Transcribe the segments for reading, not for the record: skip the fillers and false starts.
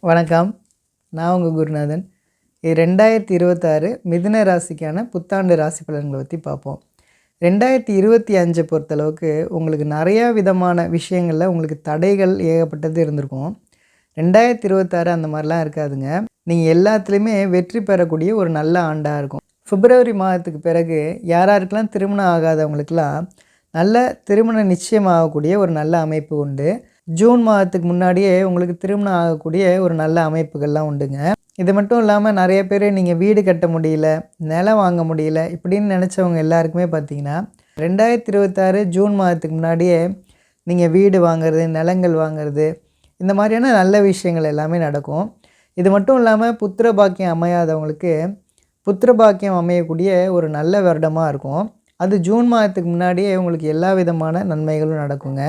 வணக்கம். நான் உங்கள் குருநாதன். இது 2026 மிதுன ராசிக்கான புத்தாண்டு ராசி பலன்களை பற்றி பார்ப்போம். 2025 பொறுத்தளவுக்கு உங்களுக்கு நிறையா விதமான விஷயங்களில் உங்களுக்கு தடைகள் ஏகப்பட்டது இருந்திருக்கும். 2026 அந்த மாதிரிலாம் இருக்காதுங்க. நீங்கள் எல்லாத்துலேயுமே வெற்றி பெறக்கூடிய ஒரு நல்ல ஆண்டாக இருக்கும். பிப்ரவரி மாதத்துக்கு பிறகு யாராருக்கெல்லாம் திருமணம் ஆகாதவங்களுக்கெல்லாம் நல்ல திருமணம் நிச்சயமாகக்கூடிய ஒரு நல்ல அமைப்பு உண்டு. ஜூன் மாதத்துக்கு முன்னாடியே உங்களுக்கு திருமணம் ஆகக்கூடிய ஒரு நல்ல அமைப்புகள்லாம் உண்டுங்க. இது மட்டும் இல்லாமல் நிறைய பேர் நீங்கள் வீடு கட்ட முடியல, நிலம் வாங்க முடியல இப்படின்னு நினச்சவங்க எல்லாருக்குமே பார்த்தீங்கன்னா 2026 ஜூன் மாதத்துக்கு முன்னாடியே நீங்கள் வீடு வாங்கிறது, நிலங்கள் வாங்கிறது இந்த மாதிரியான நல்ல விஷயங்கள் எல்லாமே நடக்கும். இது மட்டும் இல்லாமல் புத்திர பாக்கியம் அமையாதவங்களுக்கு புத்திர பாக்கியம் அமையக்கூடிய ஒரு நல்ல வருடமாக இருக்கும். அது ஜூன் மாதத்துக்கு முன்னாடியே உங்களுக்கு எல்லா விதமான நன்மைகளும் நடக்குங்க.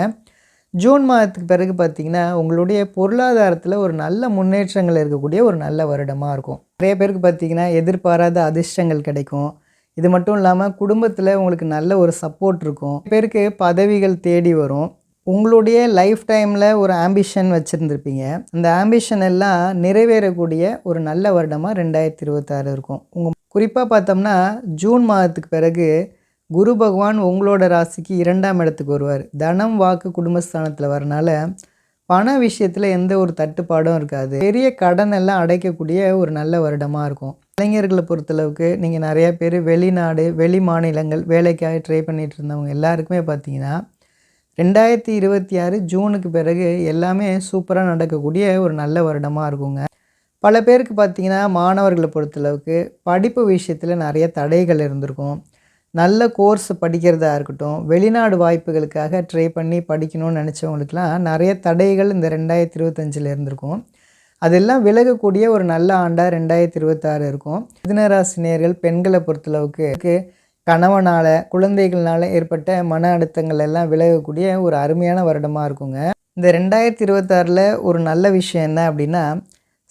ஜூன் மாதத்துக்கு பிறகு பார்த்திங்கன்னா உங்களுடைய பொருளாதாரத்தில் ஒரு நல்ல முன்னேற்றங்கள் இருக்கக்கூடிய ஒரு நல்ல வருடமாக இருக்கும். நிறைய பேருக்கு பார்த்திங்கன்னா எதிர்பாராத அதிர்ஷ்டங்கள் கிடைக்கும். இது மட்டும் இல்லாமல் குடும்பத்தில் உங்களுக்கு நல்ல ஒரு சப்போர்ட் இருக்கும். பேருக்கு பதவிகள் தேடி வரும். உங்களுடைய லைஃப் டைமில் ஒரு ஆம்பிஷன் வச்சுருந்துருப்பீங்க. அந்த ஆம்பிஷன் எல்லாம் நிறைவேறக்கூடிய ஒரு நல்ல வருடமாக 2026 இருக்கும். குறிப்பாக பார்த்தோம்னா ஜூன் மாதத்துக்கு பிறகு குரு பகவான் உங்களோட ராசிக்கு 2ஆம் இடத்துக்கு வருவார். தனம் வாக்கு குடும்பஸ்தானத்தில் வரனால பண விஷயத்தில் எந்த ஒரு தட்டுப்பாடும் இருக்காது. பெரிய கடன் எல்லாம் அடைக்கக்கூடிய ஒரு நல்ல வருடமாக இருக்கும். இளைஞர்களை பொறுத்தளவுக்கு நீங்கள் நிறையா பேர் வெளிநாடு வெளி மாநிலங்கள் வேலைக்காக ட்ரை பண்ணிகிட்டு இருந்தவங்க எல்லாருக்குமே பார்த்தீங்கன்னா 2026 ஜூனுக்கு பிறகு எல்லாமே சூப்பராக நடக்கக்கூடிய ஒரு நல்ல வருடமாக இருக்குங்க. பல பேருக்கு பார்த்திங்கன்னா மாணவர்களை பொறுத்தளவுக்கு படிப்பு விஷயத்தில் நிறைய தடைகள் இருந்திருக்கும். நல்ல கோர்ஸ் படிக்கிறதா இருக்கட்டும், வெளிநாடு வாய்ப்புகளுக்காக ட்ரை பண்ணி படிக்கணும்னு நினச்சவங்களுக்கெல்லாம் நிறைய தடைகள் இந்த 2025 இருந்திருக்கும். அதெல்லாம் விலகக்கூடிய ஒரு நல்ல ஆண்டாக 2026 இருக்கும். மிதுனராசினியர்கள் பெண்களை பொறுத்தளவுக்கு கணவனால் குழந்தைகள்னால் ஏற்பட்ட மன அழுத்தங்கள் எல்லாம் விலகக்கூடிய ஒரு அருமையான வருடமாக இருக்குங்க. இந்த 2026 ஒரு நல்ல விஷயம் என்ன அப்படின்னா,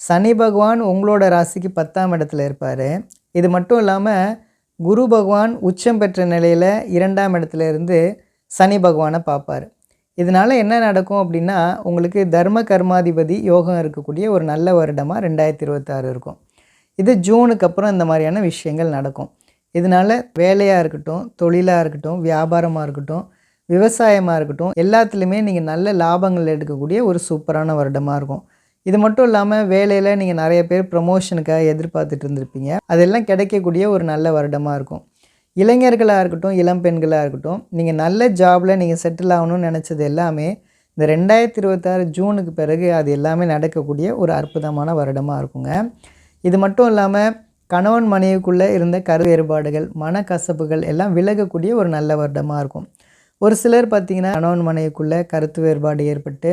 சனி பகவான் உங்களோட ராசிக்கு 10ஆம் இடத்துல இருப்பார். இது மட்டும் இல்லாமல் குரு பகவான் உச்சம் பெற்ற நிலையில் 2ஆம் இடத்துல இருந்து சனி பகவானை பார்ப்பார். இதனால் என்ன நடக்கும் அப்படின்னா உங்களுக்கு தர்ம கர்மாதிபதி யோகம் இருக்கக்கூடிய ஒரு நல்ல வருடமாக 2026 இருக்கும். இது ஜூனுக்கு அப்புறம் இந்த மாதிரியான விஷயங்கள் நடக்கும். இதனால் வேலையாக இருக்கட்டும், தொழிலாக இருக்கட்டும், வியாபாரமாக இருக்கட்டும், விவசாயமாக இருக்கட்டும் எல்லாத்துலேயுமே நீங்கள் நல்ல லாபங்கள் எடுக்கக்கூடிய ஒரு சூப்பரான வருடமாக இருக்கும். இது மட்டும் இல்லாமல் வேலையில் நீங்கள் நிறைய பேர் ப்ரமோஷனுக்காக எதிர்பார்த்துட்டு இருந்திருப்பீங்க. அதெல்லாம் கிடைக்கக்கூடிய ஒரு நல்ல வருடமாக இருக்கும். இளைஞர்களாக இருக்கட்டும், இளம் பெண்களாக இருக்கட்டும், நீங்கள் நல்ல ஜாபில் நீங்கள் செட்டில் ஆகணும்னு நினச்சது எல்லாமே இந்த 2026 ஜூனுக்கு பிறகு அது எல்லாமே நடக்கக்கூடிய ஒரு அற்புதமான வருடமாக இருக்குங்க. இது மட்டும் இல்லாமல் கணவன் மனைவிக்குள்ளே இருந்த கரு வேறுபாடுகள், மனக்கசப்புகள் எல்லாம் விலகக்கூடிய ஒரு நல்ல வருடமாக இருக்கும். ஒரு சிலர் பார்த்திங்கன்னா கணவன் மனைவிக்குள்ளே கருத்து வேறுபாடு ஏற்பட்டு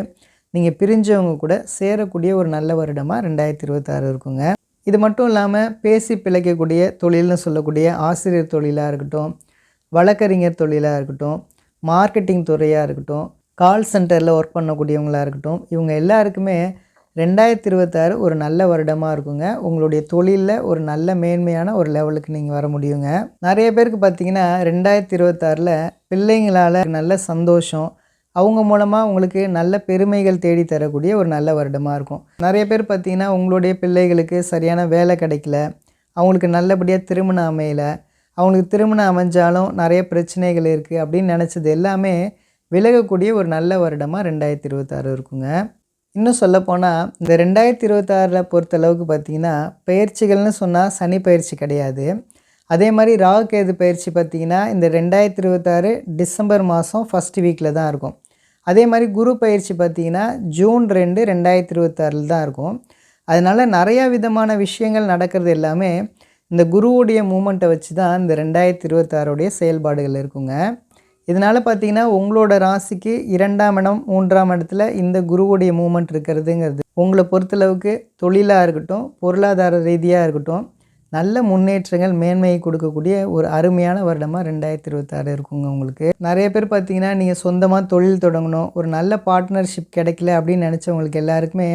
நீங்கள் பிரிஞ்சவங்க கூட சேரக்கூடிய ஒரு நல்ல வருடமாக 2026 இருக்குங்க. இது மட்டும் இல்லாமல் பேசி பிழைக்கக்கூடிய தொழில்னு சொல்லக்கூடிய ஆசிரியர் தொழிலாக இருக்கட்டும், வழக்கறிஞர் தொழிலாக இருக்கட்டும், மார்க்கெட்டிங் துறையாக இருக்கட்டும், கால் சென்டரில் ஒர்க் பண்ணக்கூடியவங்களாக இருக்கட்டும், இவங்க எல்லாருக்குமே 2026 ஒரு நல்ல வருடமாக இருக்குங்க. உங்களுடைய தொழிலில் ஒரு நல்ல மேன்மையான ஒரு லெவலுக்கு நீங்கள் வர முடியுங்க. நிறைய பேருக்கு பார்த்திங்கன்னா 2026 பிள்ளைங்களால் நல்ல சந்தோஷம், அவங்க மூலமாக உங்களுக்கு நல்ல பெருமைகள் தேடி தரக்கூடிய ஒரு நல்ல வருடமாக இருக்கும். நிறைய பேர் பார்த்திங்கன்னா உங்களுடைய பிள்ளைகளுக்கு சரியான வேலை கிடைக்கல, அவங்களுக்கு நல்லபடியாக திருமணம் அமையலை, அவங்களுக்கு திருமணம் அமைஞ்சாலும் நிறைய பிரச்சனைகள் இருக்குது அப்படின்னு நினச்சது எல்லாமே விலகக்கூடிய ஒரு நல்ல வருடமாக 2026 இருக்குங்க. இன்னும் சொல்லப்போனால் இந்த 2026 பொறுத்தளவுக்கு பார்த்திங்கன்னா பயிற்சிகள்னு சொன்னால் சனி பயிற்சி கிடையாது. அதே மாதிரி ராகு கேது பயிற்சி பார்த்திங்கன்னா இந்த 2026 டிசம்பர் மாதம் ஃபஸ்ட் வீக்கில் தான் இருக்கும். அதே மாதிரி குரு பயிற்சி பார்த்திங்கன்னா ஜூன் 2, 2026 தான் இருக்கும். அதனால் நிறையா விதமான விஷயங்கள் நடக்கிறது எல்லாமே இந்த குருவுடைய மூமெண்ட்டை வச்சு தான் இந்த 2026 செயல்பாடுகள் இருக்குங்க. இதனால் பார்த்திங்கன்னா உங்களோட ராசிக்கு 2ஆம் இடம் 3ஆம் இடத்துல இந்த குருவுடைய மூமெண்ட் இருக்கிறதுங்கிறது உங்களை பொறுத்தளவுக்கு தொழிலாக இருக்கட்டும், பொருளாதார ரீதியாக இருக்கட்டும் நல்ல முன்னேற்றங்கள் மேன்மையை கொடுக்கக்கூடிய ஒரு அருமையான வருடமாக 2026 இருக்குங்க. உங்களுக்கு நிறைய பேர் பார்த்திங்கன்னா நீங்கள் சொந்தமாக தொழில் தொடங்கணும், ஒரு நல்ல பார்ட்னர்ஷிப் கிடைக்கல அப்படின்னு நினச்சவங்களுக்கு எல்லாருக்குமே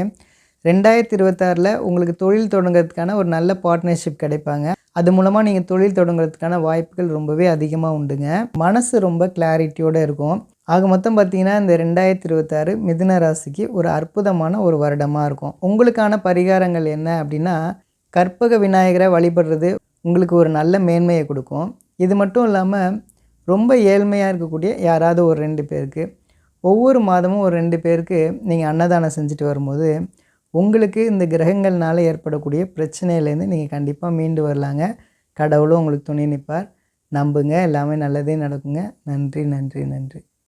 2026 உங்களுக்கு தொழில் தொடங்கிறதுக்கான ஒரு நல்ல பார்ட்னர்ஷிப் கிடைப்பாங்க. அது மூலமாக நீங்கள் தொழில் தொடங்குறதுக்கான வாய்ப்புகள் ரொம்பவே அதிகமாக உண்டுங்க. மனசு ரொம்ப கிளாரிட்டியோடு இருக்கும். ஆக மொத்தம் பார்த்தீங்கன்னா இந்த 2026 மிதுன ராசிக்கு ஒரு அற்புதமான ஒரு வருடமாக இருக்கும். உங்களுக்கான பரிகாரங்கள் என்ன அப்படின்னா, கற்பக விநாயகரை வழிபடுறது உங்களுக்கு ஒரு நல்ல மேன்மையை கொடுக்கும். இது மட்டும் இல்லாமல் ரொம்ப ஏழ்மையாக இருக்கக்கூடிய யாராவது ஒரு 2 பேருக்கு ஒவ்வொரு மாதமும் ஒரு 2 பேருக்கு நீங்கள் அன்னதானம் செஞ்சுட்டு வரும்போது உங்களுக்கு இந்த கிரகங்கள்னால ஏற்படக்கூடிய பிரச்சனையிலேருந்து நீங்கள் கண்டிப்பாக மீண்டு வரலாங்க. கடவுளும் உங்களுக்கு துணை நிற்பார். நம்புங்க, எல்லாமே நல்லதே நடக்குங்க. நன்றி, நன்றி, நன்றி.